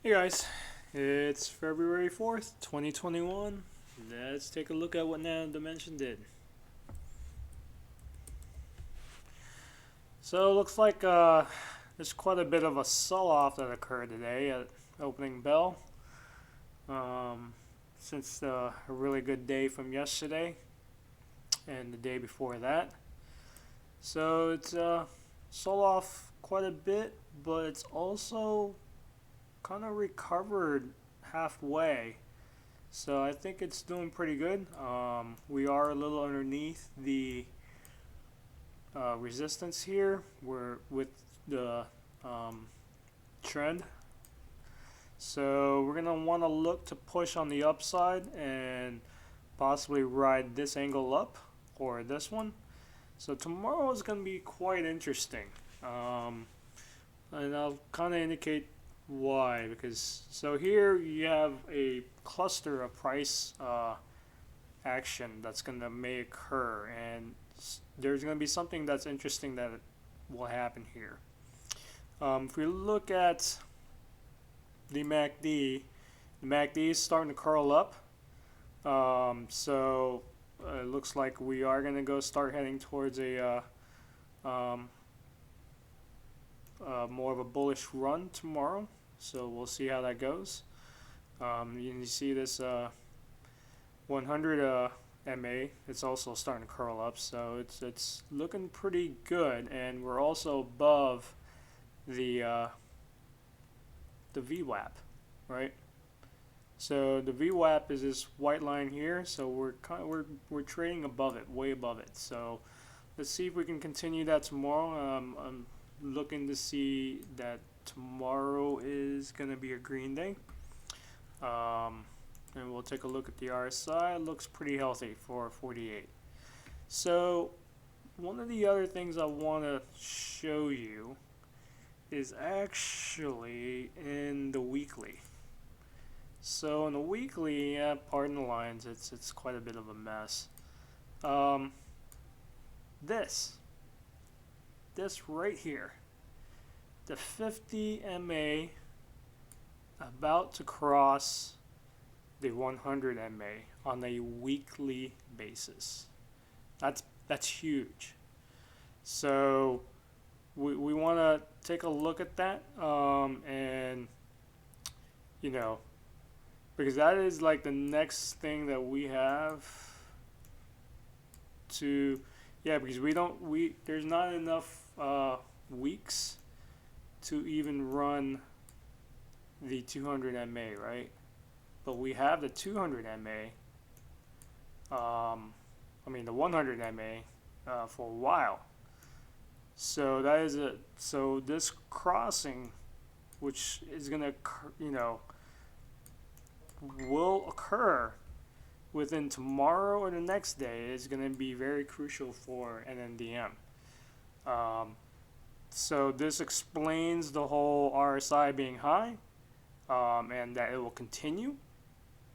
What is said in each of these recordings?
Hey guys, it's February 4th, 2021. Let's take a look at what NNDM did. So it looks like there's quite a bit of a sell-off that occurred today at opening bell. Um, since a really good day from yesterday and the day before that. So it's sold off quite a bit, but it's also kind of recovered halfway. So I think it's doing pretty good. We are a little underneath the resistance here. We're with the um, trend. So we're gonna want to look to push on the upside and possibly ride this angle up or this one. So tomorrow is gonna be quite interesting. Um, and I'll kind of indicate why, because so here you have a cluster of price action that's going to may occur, and there's going to be something that's interesting that will happen here. If we look at the MACD is starting to curl up. So it looks like we are going to go start heading towards a more of a bullish run tomorrow. So we'll see how that goes. You see this 100 MA. It's also starting to curl up, so it's looking pretty good, and we're also above the VWAP, right? So the VWAP is this white line here. So we're trading above it, way above it. So let's see if we can continue that tomorrow. I'm looking to see that tomorrow is going to be a green day. And we'll take a look at the RSI. It looks pretty healthy for 48. So one of the other things I want to show you is actually in the weekly. So in the weekly, pardon the lines, it's quite a bit of a mess. This right here, the 50 MA about to cross the 100 MA on a weekly basis. That's huge. So we want to take a look at that, and you know, because that is like the next thing that we have to, yeah, because there's not enough weeks to even run the 200 MA, right? But we have the 200 MA, the 100 MA for a while. So that is it. So this crossing, which is gonna, will occur within tomorrow or the next day, is gonna be very crucial for NNDM. So this explains the whole RSI being high, and that it will continue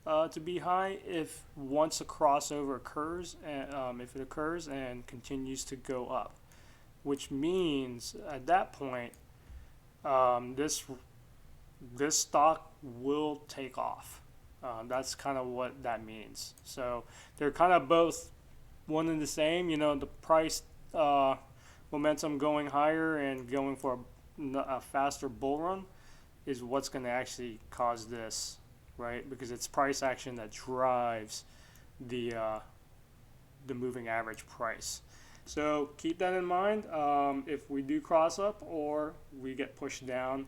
to be high if once a crossover occurs, and if it occurs and continues to go up, which means at that point this stock will take off. That's kind of what that means. So they're kind of both one and the same. The price momentum going higher and going for a faster bull run is what's going to actually cause this, right? Because it's price action that drives the moving average price. So keep that in mind. If we do cross up or we get pushed down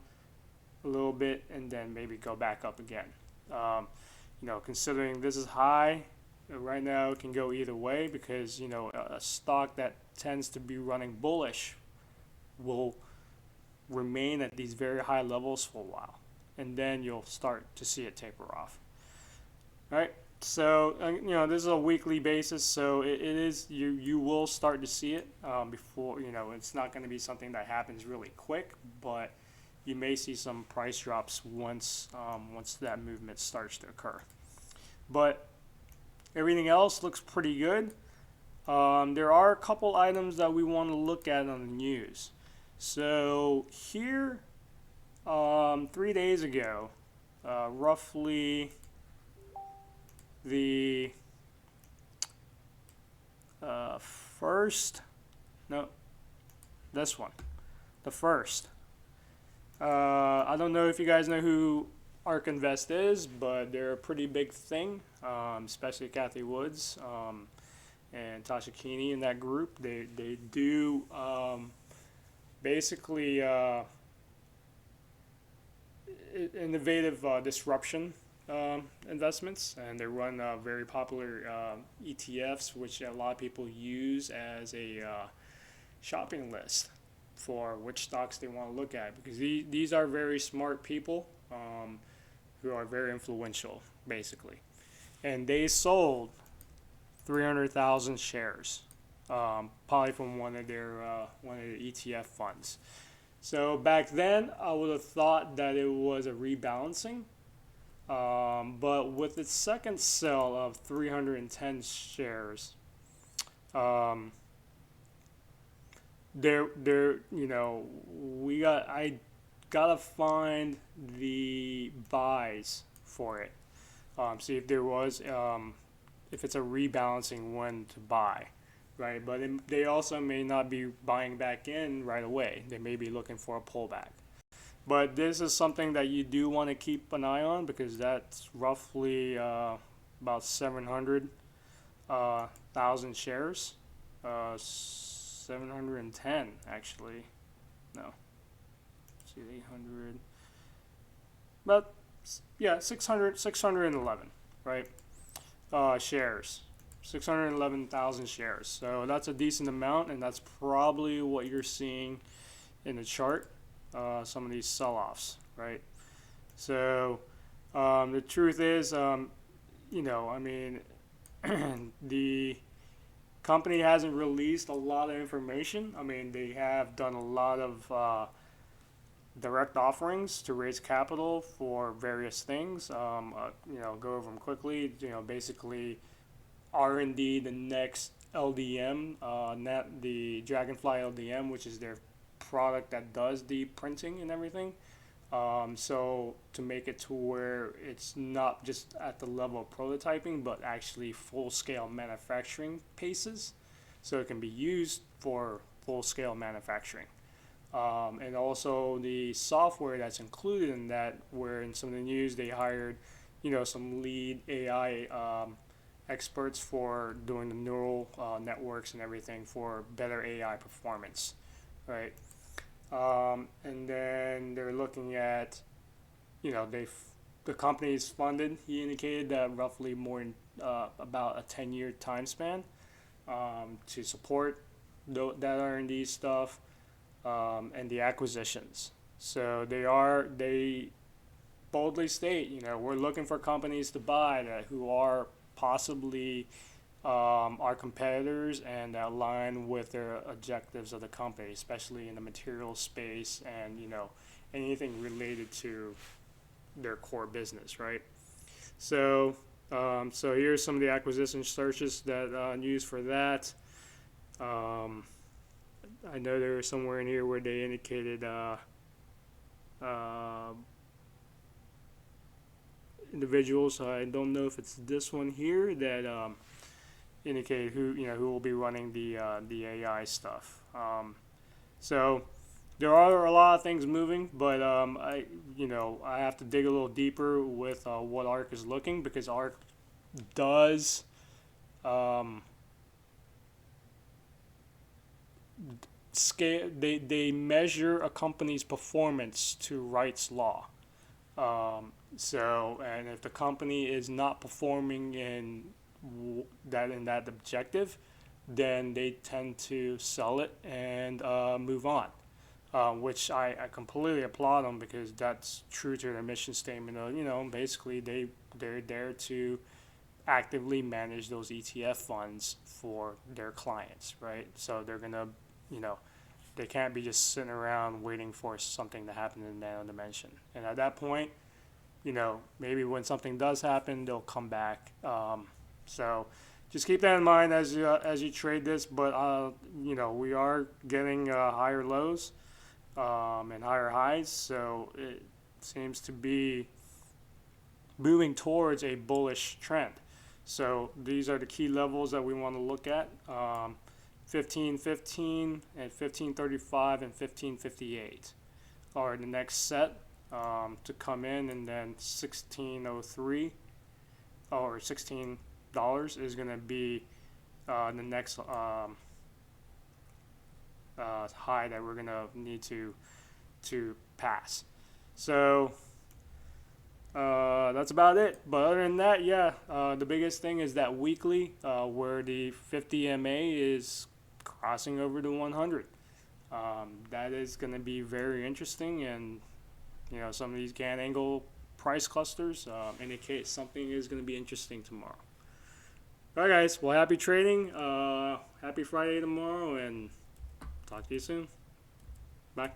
a little bit and then maybe go back up again. Considering this is high, right now it can go either way, because a stock that tends to be running bullish will remain at these very high levels for a while, and then you'll start to see it taper off. All right. So this is a weekly basis, so it is you will start to see it before. It's not going to be something that happens really quick, but you may see some price drops once that movement starts to occur. But everything else looks pretty good. There are a couple items that we want to look at on the news. So here, 3 days ago, roughly the first, no, this one, the first. I don't know if you guys know who ARK Invest is, but they're a pretty big thing, especially Kathy Woods and Tasha Keeney in that group. They do basically innovative disruption investments, and they run very popular ETFs, which a lot of people use as a shopping list for which stocks they want to look at, because these are very smart people who are very influential, basically. And they sold 300,000 shares, probably from one of the ETF funds. So back then, I would have thought that it was a rebalancing, but with its second sell of 310 shares, I gotta find the buys for it. See if there was, if it's a rebalancing when to buy, right? But they also may not be buying back in right away. They may be looking for a pullback. But this is something that you do want to keep an eye on, because that's roughly about 700,000 shares. 710 actually. No. Let's see, 800. But yeah, 611, right? Shares. 611,000 shares. So that's a decent amount, and that's probably what you're seeing in the chart. Some of these sell-offs, right? So the truth is, the company hasn't released a lot of information. I mean, they have done a lot of direct offerings to raise capital for various things. Go over them quickly. Basically R&D the next LDM, the Dragonfly LDM, which is their product that does the printing and everything. So to make it to where it's not just at the level of prototyping, but actually full-scale manufacturing paces, so it can be used for full-scale manufacturing. And also the software that's included in that, where in some of the news they hired, some lead AI experts for doing the neural networks and everything for better AI performance, right? And then they're looking at, the company is funded. He indicated that roughly more in about a 10-year time span to support that R&D stuff and the acquisitions. So they boldly state, we're looking for companies to buy who are possibly our competitors and align with their objectives of the company, especially in the material space and anything related to their core business, right? So here's some of the acquisition searches that used for that. I know there was somewhere in here where they indicated individuals. I don't know if it's this one here that indicate who will be running the AI stuff. So there are a lot of things moving, but I have to dig a little deeper with what ARK is looking, because ARK does scale. They measure a company's performance to Wright's law. And if the company is not performing in that objective, then they tend to sell it and move on, which I completely applaud them, because that's true to their mission statement. Basically they're there to actively manage those ETF funds for their clients, right? So they're gonna, they can't be just sitting around waiting for something to happen in the nano dimension. And at that point, maybe when something does happen, they'll come back. So just keep that in mind as you trade this. But we are getting higher lows and higher highs, so it seems to be moving towards a bullish trend. So these are the key levels that we want to look at. 1515 and 1535 and 1558 are the next set to come in, and then 1603 or $16 is going to be the next high that we're going to need to pass. So that's about it. But other than that, yeah, the biggest thing is that weekly where the 50 MA is crossing over to 100. That is going to be very interesting, and some of these Gann angle price clusters indicate something is going to be interesting tomorrow. All right, guys. Well, happy trading. Happy Friday tomorrow, and talk to you soon. Bye.